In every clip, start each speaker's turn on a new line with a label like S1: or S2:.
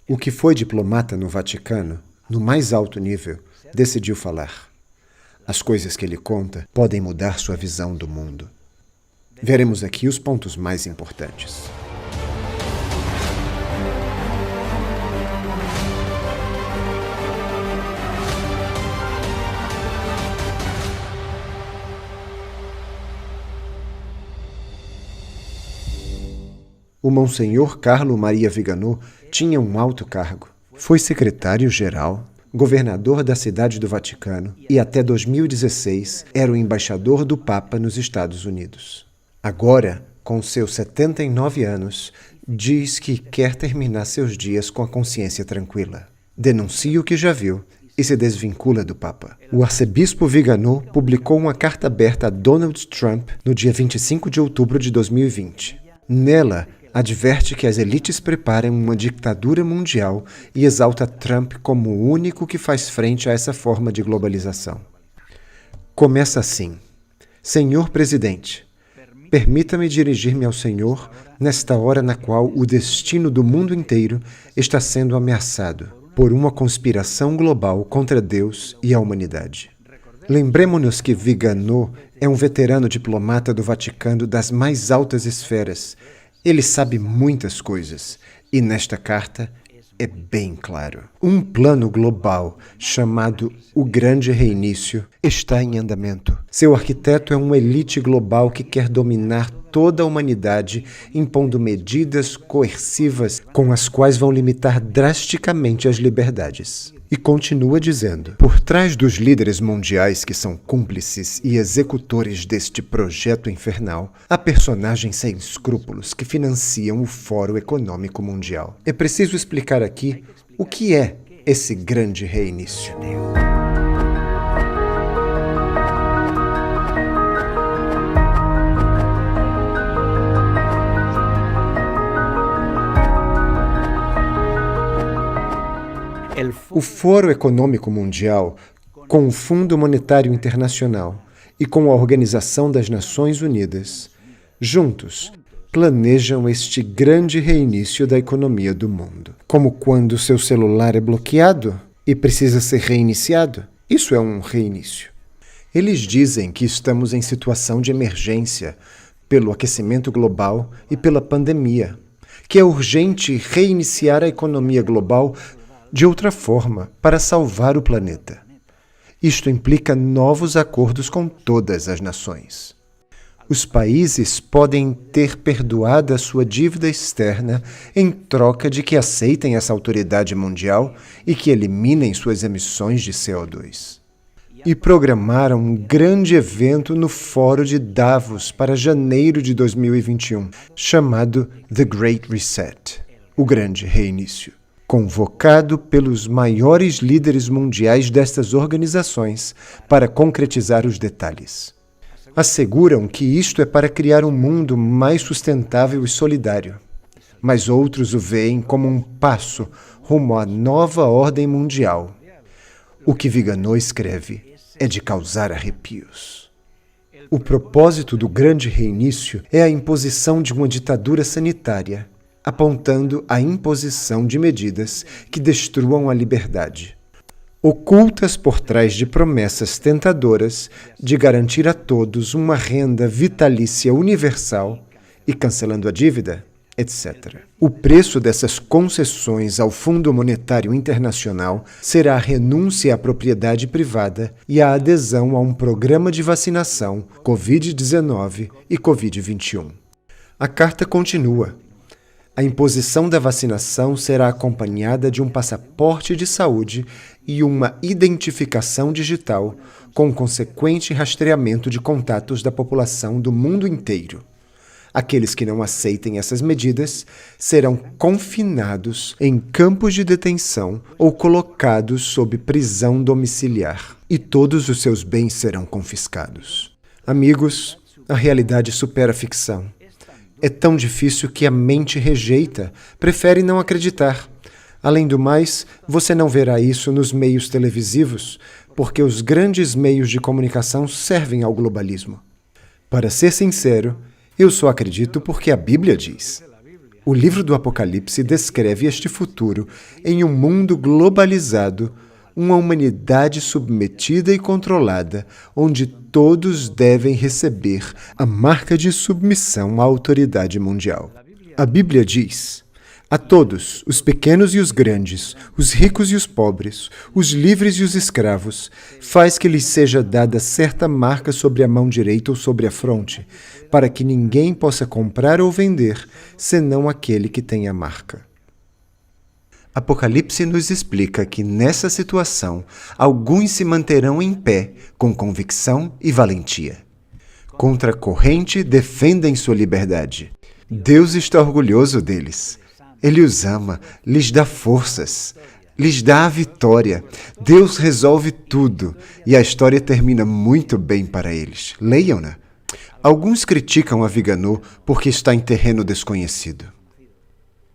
S1: O que foi diplomata no Vaticano, no mais alto nível, decidiu falar. As coisas que ele conta podem mudar sua visão do mundo. Veremos aqui os pontos mais importantes. O Monsenhor Carlo Maria Viganò tinha um alto cargo. Foi secretário-geral, governador da Cidade do Vaticano e, até 2016, era o embaixador do Papa nos Estados Unidos. Agora, com seus 79 anos, diz que quer terminar seus dias com a consciência tranquila. Denuncia o que já viu e se desvincula do Papa. O arcebispo Viganò publicou uma carta aberta a Donald Trump no dia 25 de outubro de 2020. Nela, adverte que as elites preparam uma ditadura mundial e exalta Trump como o único que faz frente a essa forma de globalização. Começa assim: Senhor Presidente, permita-me dirigir-me ao Senhor nesta hora na qual o destino do mundo inteiro está sendo ameaçado por uma conspiração global contra Deus e a humanidade. Lembremo-nos que Viganò é um veterano diplomata do Vaticano das mais altas esferas. Ele sabe muitas coisas, e nesta carta é bem claro. Um plano global, chamado o Grande Reinício, está em andamento. Seu arquiteto é uma elite global que quer dominar toda a humanidade, impondo medidas coercivas com as quais vão limitar drasticamente as liberdades. E continua dizendo: por trás dos líderes mundiais que são cúmplices e executores deste projeto infernal, há personagens sem escrúpulos que financiam o Fórum Econômico Mundial. É preciso explicar aqui o que é esse grande reinício. O Fórum Econômico Mundial, com o Fundo Monetário Internacional e com a Organização das Nações Unidas, juntos, planejam este grande reinício da economia do mundo. Como quando seu celular é bloqueado e precisa ser reiniciado. Isso é um reinício. Eles dizem que estamos em situação de emergência pelo aquecimento global e pela pandemia, que é urgente reiniciar a economia global de outra forma, para salvar o planeta. Isto implica novos acordos com todas as nações. Os países podem ter perdoado a sua dívida externa em troca de que aceitem essa autoridade mundial e que eliminem suas emissões de CO2. E programaram um grande evento no Fórum de Davos para janeiro de 2021, chamado The Great Reset, o Grande Reinício. Convocado pelos maiores líderes mundiais destas organizações para concretizar os detalhes. Asseguram que isto é para criar um mundo mais sustentável e solidário, mas outros o veem como um passo rumo à nova ordem mundial. O que Viganò escreve é de causar arrepios. O propósito do grande reinício é a imposição de uma ditadura sanitária, apontando a imposição de medidas que destruam a liberdade, ocultas por trás de promessas tentadoras de garantir a todos uma renda vitalícia universal e cancelando a dívida, etc. O preço dessas concessões ao Fundo Monetário Internacional será a renúncia à propriedade privada e a adesão a um programa de vacinação Covid-19 e Covid-21. A carta continua. A imposição da vacinação será acompanhada de um passaporte de saúde e uma identificação digital, com consequente rastreamento de contatos da população do mundo inteiro. Aqueles que não aceitem essas medidas serão confinados em campos de detenção ou colocados sob prisão domiciliar, e todos os seus bens serão confiscados. Amigos, a realidade supera a ficção. É tão difícil que a mente rejeita, prefere não acreditar. Além do mais, você não verá isso nos meios televisivos, porque os grandes meios de comunicação servem ao globalismo. Para ser sincero, eu só acredito porque a Bíblia diz. O livro do Apocalipse descreve este futuro em um mundo globalizado, uma humanidade submetida e controlada, onde todos devem receber a marca de submissão à autoridade mundial. A Bíblia diz: a todos, os pequenos e os grandes, os ricos e os pobres, os livres e os escravos, faz que lhes seja dada certa marca sobre a mão direita ou sobre a fronte, para que ninguém possa comprar ou vender, senão aquele que tem a marca. Apocalipse nos explica que, nessa situação, alguns se manterão em pé, com convicção e valentia. Contra a corrente, defendem sua liberdade. Deus está orgulhoso deles. Ele os ama, lhes dá forças, lhes dá a vitória. Deus resolve tudo e a história termina muito bem para eles. Leiam-na. Alguns criticam a Vigano porque está em terreno desconhecido.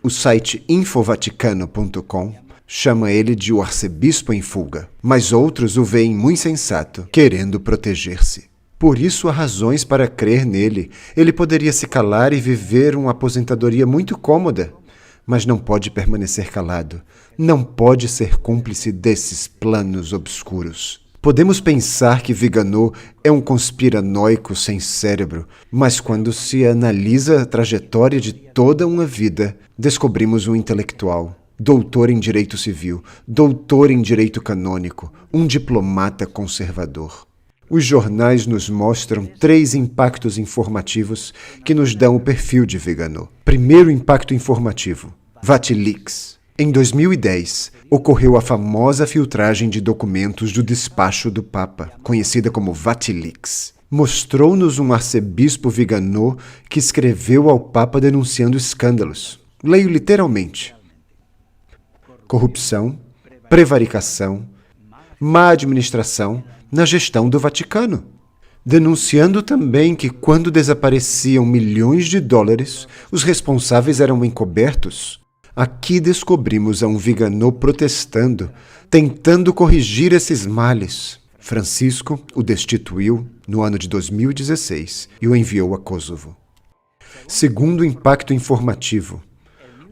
S1: O site infovaticano.com chama ele de o arcebispo em fuga, mas outros o veem muito sensato, querendo proteger-se. Por isso há razões para crer nele. Ele poderia se calar e viver uma aposentadoria muito cômoda, mas não pode permanecer calado. Não pode ser cúmplice desses planos obscuros. Podemos pensar que Vigano é um conspiranoico sem cérebro, mas quando se analisa a trajetória de toda uma vida, descobrimos um intelectual, doutor em direito civil, doutor em direito canônico, um diplomata conservador. Os jornais nos mostram 3 impactos informativos que nos dão o perfil de Vigano. Primeiro impacto informativo: Vatilix. Em 2010, ocorreu a famosa filtragem de documentos do despacho do Papa, conhecida como Vatilix. Mostrou-nos um arcebispo Vigano que escreveu ao Papa denunciando escândalos. Leio literalmente: corrupção, prevaricação, má administração na gestão do Vaticano. Denunciando também que, quando desapareciam milhões de dólares, os responsáveis eram encobertos. Aqui descobrimos a um Vigano protestando, tentando corrigir esses males. Francisco o destituiu no ano de 2016 e o enviou a Kosovo. Segundo impacto informativo: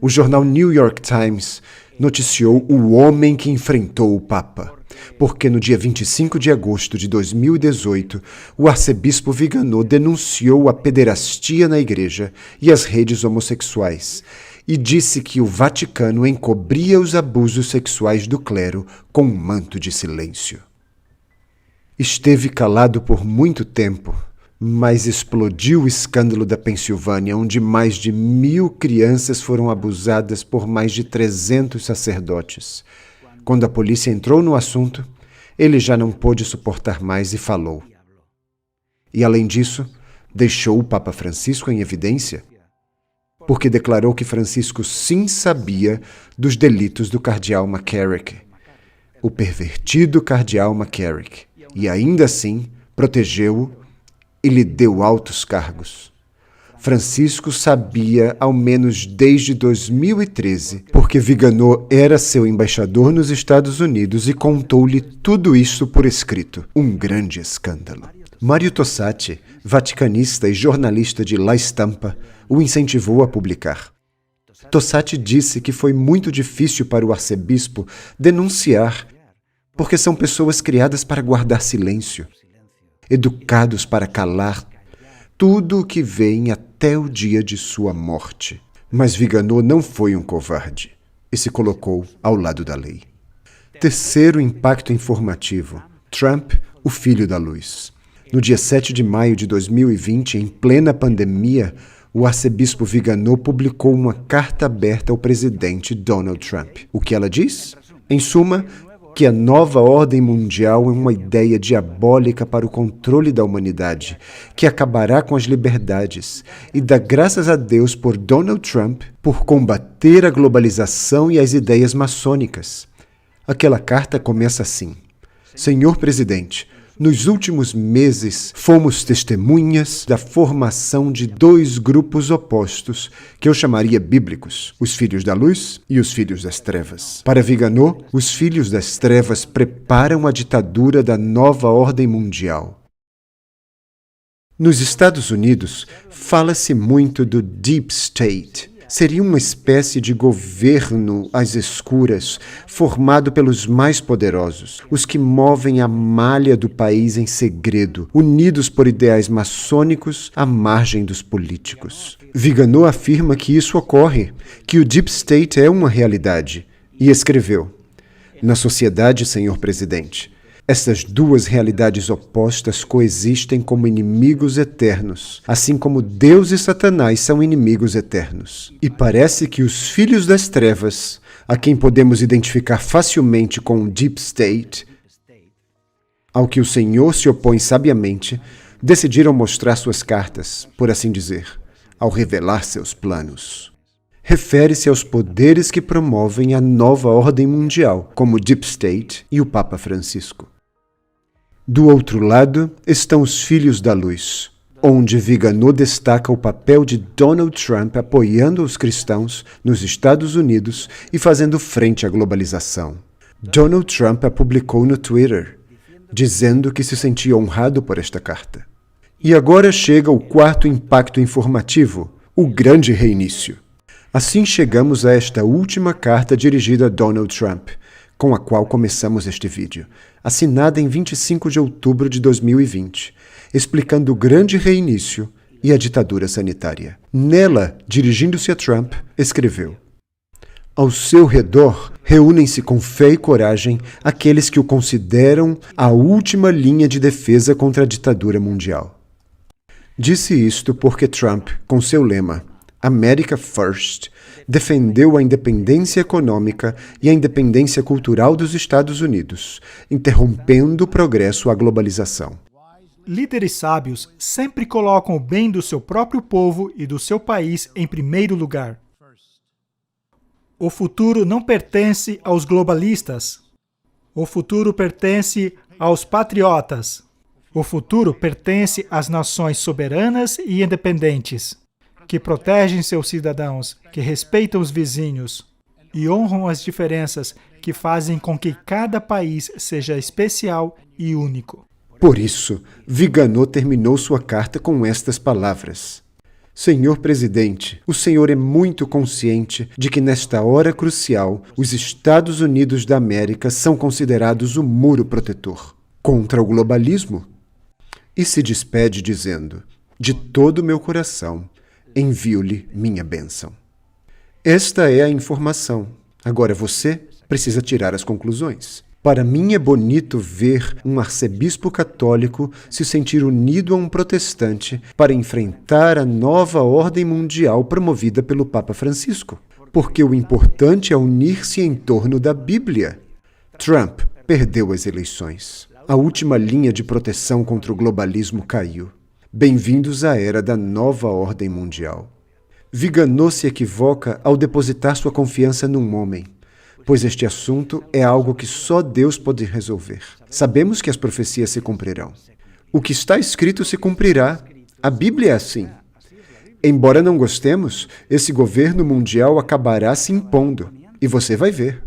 S1: o jornal New York Times noticiou o homem que enfrentou o Papa, porque no dia 25 de agosto de 2018, o arcebispo Vigano denunciou a pederastia na igreja e as redes homossexuais, e disse que o Vaticano encobria os abusos sexuais do clero com um manto de silêncio. Esteve calado por muito tempo, mas explodiu o escândalo da Pensilvânia, onde mais de 1.000 crianças foram abusadas por mais de 300 sacerdotes. Quando a polícia entrou no assunto, ele já não pôde suportar mais e falou. E, além disso, deixou o Papa Francisco em evidência, porque declarou que Francisco sim sabia dos delitos do cardeal McCarrick, o pervertido cardeal McCarrick, e ainda assim protegeu-o e lhe deu altos cargos. Francisco sabia, ao menos desde 2013, porque Vigano era seu embaixador nos Estados Unidos e contou-lhe tudo isso por escrito. Um grande escândalo. Mario Tossati, vaticanista e jornalista de La Stampa, o incentivou a publicar. Tossati disse que foi muito difícil para o arcebispo denunciar, porque são pessoas criadas para guardar silêncio, educados para calar tudo o que vem até o dia de sua morte. Mas Vigano não foi um covarde e se colocou ao lado da lei. Terceiro impacto informativo: Trump, o filho da luz. No dia 7 de maio de 2020, em plena pandemia, o arcebispo Vigano publicou uma carta aberta ao presidente Donald Trump. O que ela diz? Em suma, que a nova ordem mundial é uma ideia diabólica para o controle da humanidade, que acabará com as liberdades, e dá graças a Deus por Donald Trump por combater a globalização e as ideias maçônicas. Aquela carta começa assim: Senhor Presidente, nos últimos meses, fomos testemunhas da formação de 2 grupos opostos, que eu chamaria bíblicos, os filhos da luz e os filhos das trevas. Para Vigano, os filhos das trevas preparam a ditadura da nova ordem mundial. Nos Estados Unidos, fala-se muito do Deep State. seria uma espécie de governo às escuras, formado pelos mais poderosos, os que movem a malha do país em segredo, unidos por ideais maçônicos à margem dos políticos. Viganò afirma que isso ocorre, que o Deep State é uma realidade, e escreveu: na sociedade, senhor presidente, essas duas realidades opostas coexistem como inimigos eternos, assim como Deus e Satanás são inimigos eternos. E parece que os filhos das trevas, a quem podemos identificar facilmente com o Deep State, ao que o Senhor se opõe sabiamente, decidiram mostrar suas cartas, por assim dizer, ao revelar seus planos. Refere-se aos poderes que promovem a nova ordem mundial, como o Deep State e o Papa Francisco. Do outro lado estão os filhos da luz, onde Viganò destaca o papel de Donald Trump apoiando os cristãos nos Estados Unidos e fazendo frente à globalização. Donald Trump a publicou no Twitter, dizendo que se sentia honrado por esta carta. E agora chega o quarto impacto informativo, o grande reinício. Assim chegamos a esta última carta dirigida a Donald Trump, com a qual começamos este vídeo, assinada em 25 de outubro de 2020, explicando o grande reinício e a ditadura sanitária. Nela, dirigindo-se a Trump, escreveu: ao seu redor, reúnem-se com fé e coragem aqueles que o consideram a última linha de defesa contra a ditadura mundial. Disse isto porque Trump, com seu lema America First, defendeu a independência econômica e a independência cultural dos Estados Unidos, interrompendo o progresso à globalização.
S2: Líderes sábios sempre colocam o bem do seu próprio povo e do seu país em primeiro lugar. O futuro não pertence aos globalistas. O futuro pertence aos patriotas. O futuro pertence às nações soberanas e independentes, que protegem seus cidadãos, que respeitam os vizinhos e honram as diferenças que fazem com que cada país seja especial e único.
S1: Por isso, Viganò terminou sua carta com estas palavras: Senhor Presidente, o Senhor é muito consciente de que nesta hora crucial, os Estados Unidos da América são considerados o muro protetor contra o globalismo. E se despede dizendo: de todo o meu coração, envio-lhe minha bênção. Esta é a informação. Agora você precisa tirar as conclusões. Para mim é bonito ver um arcebispo católico se sentir unido a um protestante para enfrentar a nova ordem mundial promovida pelo Papa Francisco, porque o importante é unir-se em torno da Bíblia. Trump perdeu as eleições. A última linha de proteção contra o globalismo caiu. Bem-vindos à era da nova ordem mundial. Viganò se equivoca ao depositar sua confiança num homem, pois este assunto é algo que só Deus pode resolver. Sabemos que as profecias se cumprirão. O que está escrito se cumprirá. A Bíblia é assim. Embora não gostemos, esse governo mundial acabará se impondo, e você vai ver.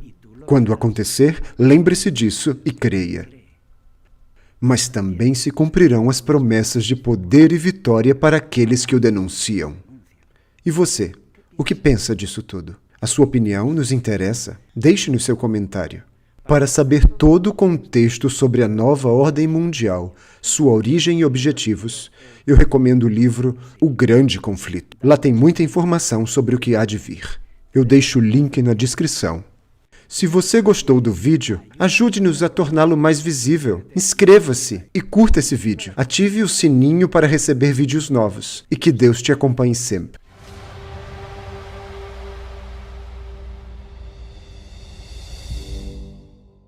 S1: Quando acontecer, lembre-se disso e creia. Mas também se cumprirão as promessas de poder e vitória para aqueles que o denunciam. E você, o que pensa disso tudo? A sua opinião nos interessa? Deixe-nos seu comentário. Para saber todo o contexto sobre a nova ordem mundial, sua origem e objetivos, eu recomendo o livro O Grande Conflito. Lá tem muita informação sobre o que há de vir. Eu deixo o link na descrição. Se você gostou do vídeo, ajude-nos a torná-lo mais visível. Inscreva-se e curta esse vídeo. Ative o sininho para receber vídeos novos. E que Deus te acompanhe sempre.